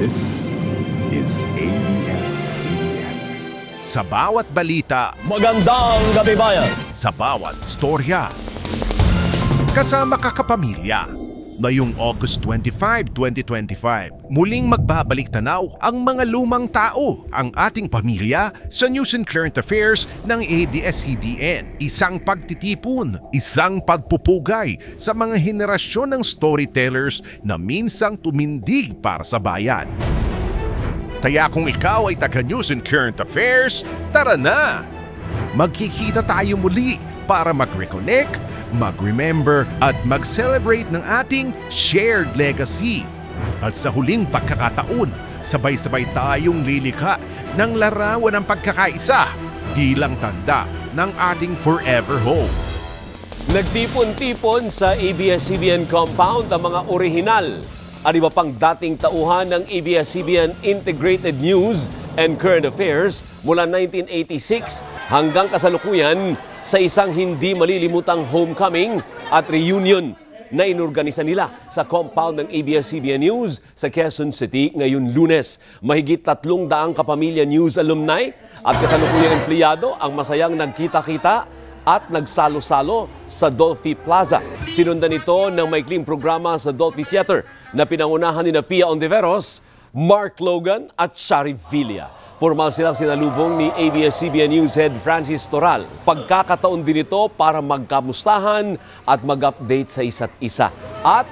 This is ABS-CBN. Sa bawat balita, Magandang gabi bayan! sa bawat storya. Kasama ka kapamilya. Ngayong August 25, 2025, muling magbabalik tanaw ang mga lumang tao, ang ating pamilya sa News and Current Affairs ng ABS-CBN. Isang pagtitipon, isang pagpupugay sa mga henerasyon ng storytellers na minsang tumindig para sa bayan. Kaya kung ikaw ay taga-News and Current Affairs, tara na! Magkikita tayo muli para mag-reconnect, mag-remember at mag-celebrate ng ating shared legacy. At sa huling pagkakataon, sabay-sabay tayong lilikha ng larawan ng pagkakaisa bilang tanda ng ating forever home. Nagtipon-tipon sa ABS-CBN compound ang mga orihinal at iba pang dating tauhan ng ABS-CBN Integrated News and Current Affairs mula 1986 hanggang kasalukuyan sa isang hindi malilimutang homecoming at reunion na inorganisa nila sa compound ng ABS-CBN News sa Quezon City ngayon Lunes. Mahigit 300 kapamilya news alumni at kasalukuyang empleyado ang masayang nagkita-kita at nagsalo-salo sa Dolphy Plaza. Sinundan ito ng maikling programa sa Dolphy Theater na pinangunahan ni Pia Ontiveros, Mark Logan at Shari Villa. Formal silang sinalubong ni ABS-CBN News Head Francis Toral. Pagkakataon din ito para magkamustahan at mag-update sa isa't isa at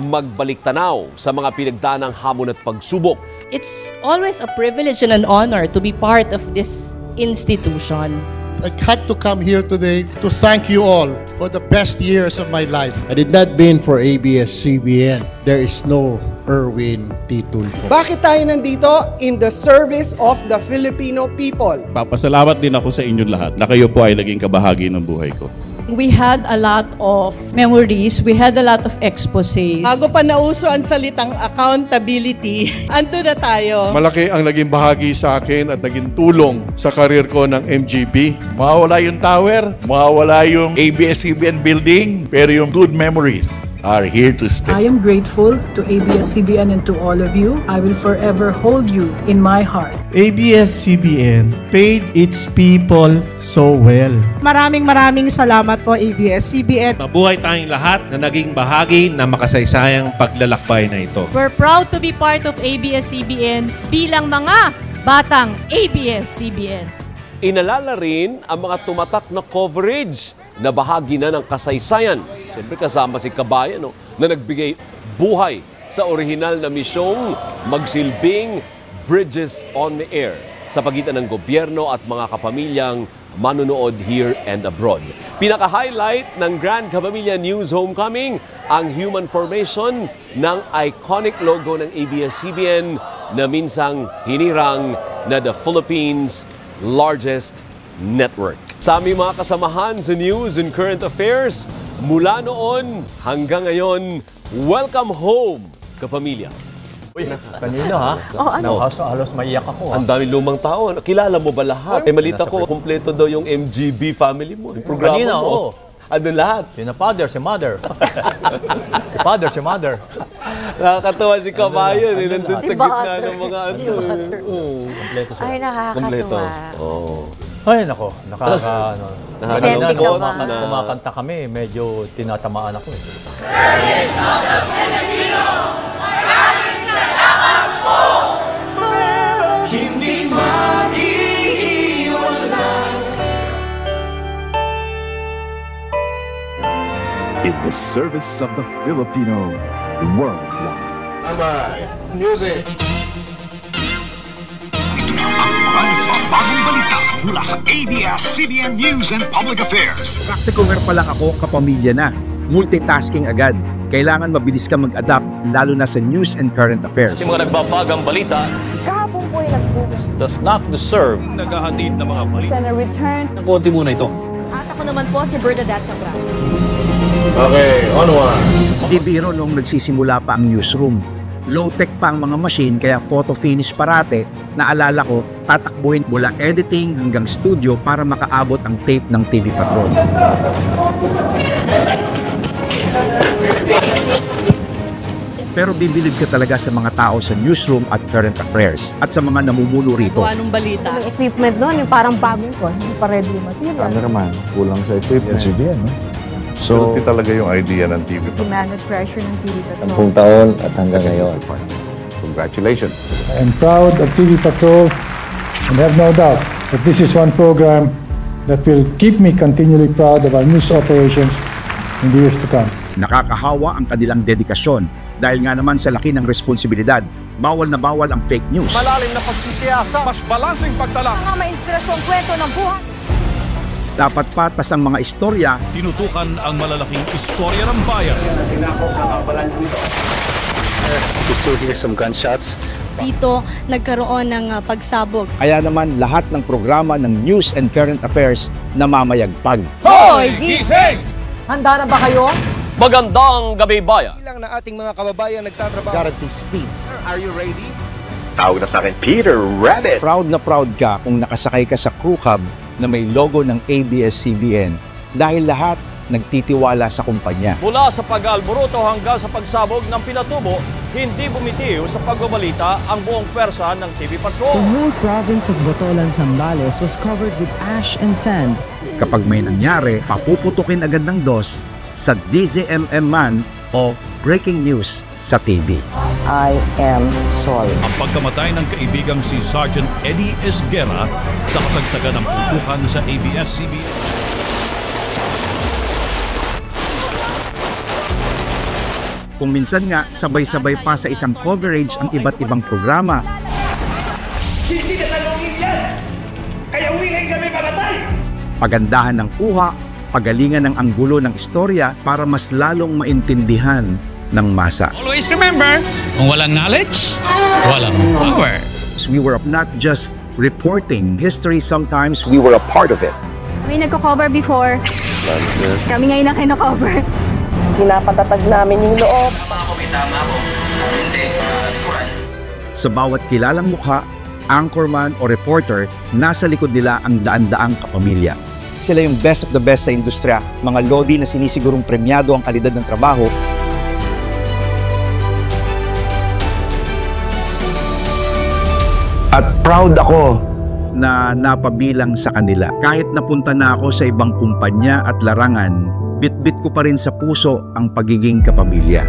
magbalik tanaw sa mga pinagdanang hamon at pagsubok. It's always a privilege and an honor to be part of this institution. I had to come here today to thank you all for the best years of my life. Had it not been for ABS-CBN, there is no Erwin T. Tulfo. Bakit tayo nandito? In the service of the Filipino people. Papasalamat din ako sa inyong lahat na kayo po ay naging kabahagi ng buhay ko. We had a lot of memories, we had a lot of exposés. Bago pa nauso ang salitang accountability, ando na tayo. Malaki ang naging bahagi sa akin at naging tulong sa karir ko ng MGB. Mawawala yung tower, mawawala yung ABS-CBN building, pero yung good memories are here to stay. I am grateful to ABS-CBN and to all of you. I will forever hold you in my heart. ABS-CBN paid its people so well. Maraming salamat po ABS-CBN. Mabuhay tayong lahat na naging bahagi ng makasaysayang paglalakbay na ito. We're proud to be part of ABS-CBN bilang mga batang ABS-CBN. Inalala rin ang mga tumatak na coverage na bahagi na ng kasaysayan. Siyempre kasama si Kabayan na nagbigay buhay sa orihinal na misyong magsilbing Bridges on the Air sa pagitan ng gobyerno at mga kapamilyang manunood here and abroad. Pinaka-highlight ng Grand Kapamilya News Homecoming ang human formation ng iconic logo ng ABS-CBN na minsang hinirang na the Philippines' largest network. Sa aming mga kasamahan sa News and Current Affairs, mula noon hanggang ngayon, welcome home, kapamilya. Kanino ha? Halos maiyak ako. Ang dami lumang tao. Kilala mo ba lahat? Malita ko, kumpleto daw yung MGB family mo. Yung programa Kanina, mo. Ano lahat? Si father, si mother. Si father, si mother. Nakakatawa si Kabayan. Nandun sa gitna ng mga ano. Kompleto siya. Ay, nakakatuwa. Ay, nako. Nakakalungkot na. Kumakanta kami, medyo tinatamaan ako. Maraming salamat po! Hindi mag-iiwanan. In the service of the Filipino worldwide. Alright, music. Bagong balita mula sa ABS-CBN News and Public Affairs. Practical pa lang ako, kapamilya na. Multitasking agad. Kailangan mabilis ka mag-adapt, lalo na sa News and Current Affairs. Yung mga nagbabagang balita, kahapon po ay nagbukas. does not deserve naghahatid ng mga balita. Sana return. Konti muna ito. At ako naman po si Bernadette Zambrano. Okay, onward. Di biro nung nagsisimula pa ang newsroom. Low-tech pa ang mga machine kaya photo finish parate. Naalala ko, tatakbuhin mula editing hanggang studio para makaabot ang tape ng TV Patrol. Pero bibilib ka talaga sa mga tao sa newsroom at current affairs at sa mga namumuno rito. Anong balita? Yung equipment doon, yung parang bagong ko, hindi pa ready yung material. Cameraman, kulang sa equipment. CBN, no? So, talaga yung idea ng TV Patrol. Demanded pressure ng TV Patrol. 10 taon at hanggang ngayon. Congratulations. I am proud of TV Patrol and have no doubt that this is one program that will keep me continually proud of our news operations in the years to come. Nakakahawa ang kanilang dedikasyon dahil nga naman sa laki ng responsibilidad, bawal na bawal ang fake news. Malalim na pagsisiyasa, mas balansing pagtala. Mga may inspirasyong kwento ng buhay. Dapat patas ang mga istorya. Tinutukan ang malalaking istorya ng bayan. You still hear some gunshots. Dito nagkaroon ng pagsabog. Kaya naman lahat ng programa ng news and current affairs na mamayagpag. Hoy, gising! Handa na ba kayo? Magandang gabi, bayan. Ilang na ating mga kababayan nagtatrabaho. Guarantee speed. Are you ready? Tawag na sa akin, Peter Rabbit. Proud na proud ka kung nakasakay ka sa crew cab na may logo ng ABS-CBN dahil lahat nagtitiwala sa kumpanya. Mula sa pag-alburuto hanggang sa pagsabog ng pinatubo, hindi bumitiw sa pagbabalita ang buong pwersa ng TV Patrol. The whole province of Botolan, Zambales was covered with ash and sand. Kapag may nangyari, papuputukin agad ng DOS sa DZMM man o breaking news sa TV. I am sorry. Ang pagkamatay ng kaibigang si Sergeant Eddie Esguerra sa kasagsagan ng putukan sa ABS-CBN. Kung minsan nga, sabay-sabay pa sa isang coverage ang iba't ibang programa. Hindi na talungin yan! Kaya willing kami mamatay! Pagandahan ng kuha, pagalingan ng anggulo ng istorya para mas lalong maintindihan ng masa. Always remember, kung walang knowledge, walang power. We were not just reporting history, sometimes we were a part of it. Kami nagko-cover before. Kami ngayon na kino-cover. Pinapatatag namin yung loob. Sa bawat kilalang mukha, anchorman o reporter, nasa likod nila ang daan-daang kapamilya. Sila yung best of the best sa industriya, mga lodi na sinisigurong premyado ang kalidad ng trabaho. At proud ako na napabilang sa kanila. Kahit napunta na ako sa ibang kumpanya at larangan, bit-bit ko pa rin sa puso ang pagiging kapamilya.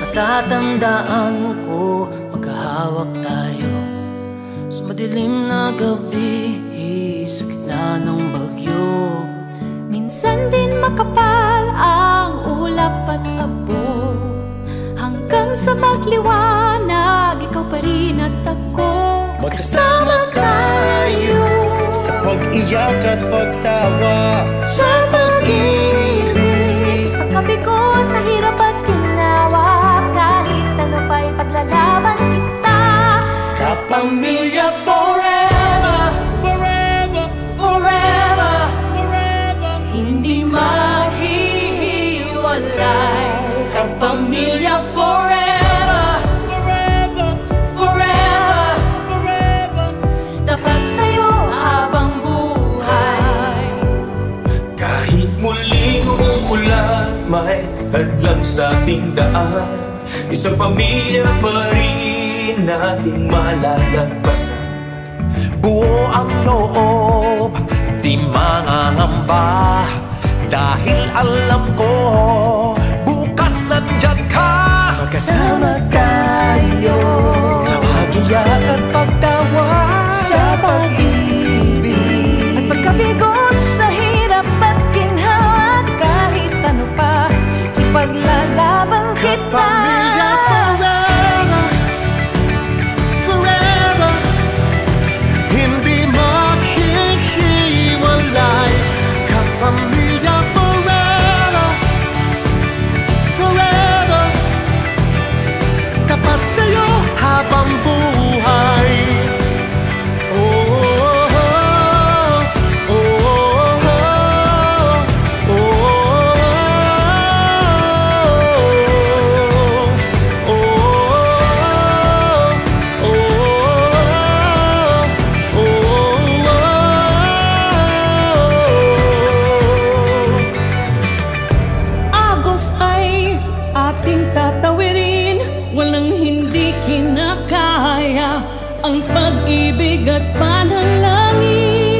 Matatandaan ko, magkahawak tayo sa madilim na gabi, sa gitna ng bagyo. Minsan din makapal ang ulap at abo, hanggang sa magliwanag, ikaw pa rin at ako. Magkasama tayo sa pag-iyak at pagtawa, sa pag-ibig. Pagkabigo sa hirap at ginawa, kahit ano pa'y paglalaban kita. Kapamilya forever, forever, forever, forever. Hindi maghihiwalay. Kapamilya forever, forever, forever, forever. Tapat sa'yo habang buhay. Kahit muling umuulan, may hadlang sa ating daan, isang pamilya pa rin natin malalagpasan. Buo ang loob, di mangangamba, dahil alam ko, bukas nandyan ka. Magkasama tayo sa pag-iyak at pagtawa, sa pag-ibig. At pagkabigo sa hirap at ginhawa, kahit ano pa, ipaglalaban kita. Kapamilya forever, forever. Hindi maghihiwalay. Kapamilya forever, forever. Tapat sa'yo habang buhay. Oh, oh, oh, oh, oh, oh. ang pag-ibig at panalangin.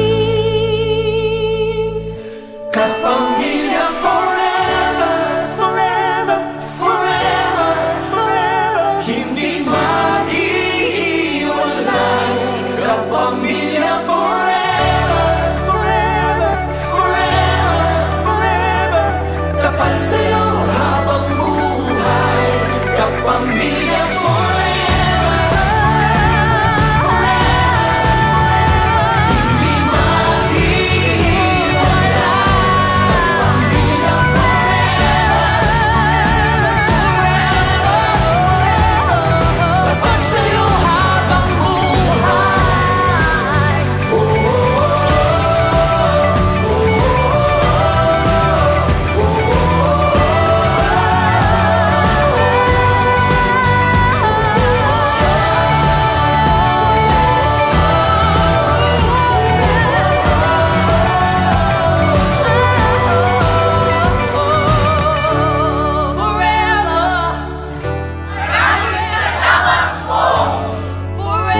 Kapamilya forever, forever, forever, forever. Hindi maghihiwalay. Kapamilya forever, forever, forever, forever. Tapat sa'yo habang buhay. Kapamilya forever.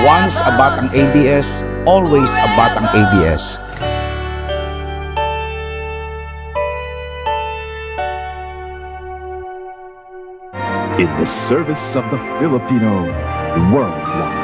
Once a Batang ABS, always a Batang ABS. In the service of the Filipino worldwide.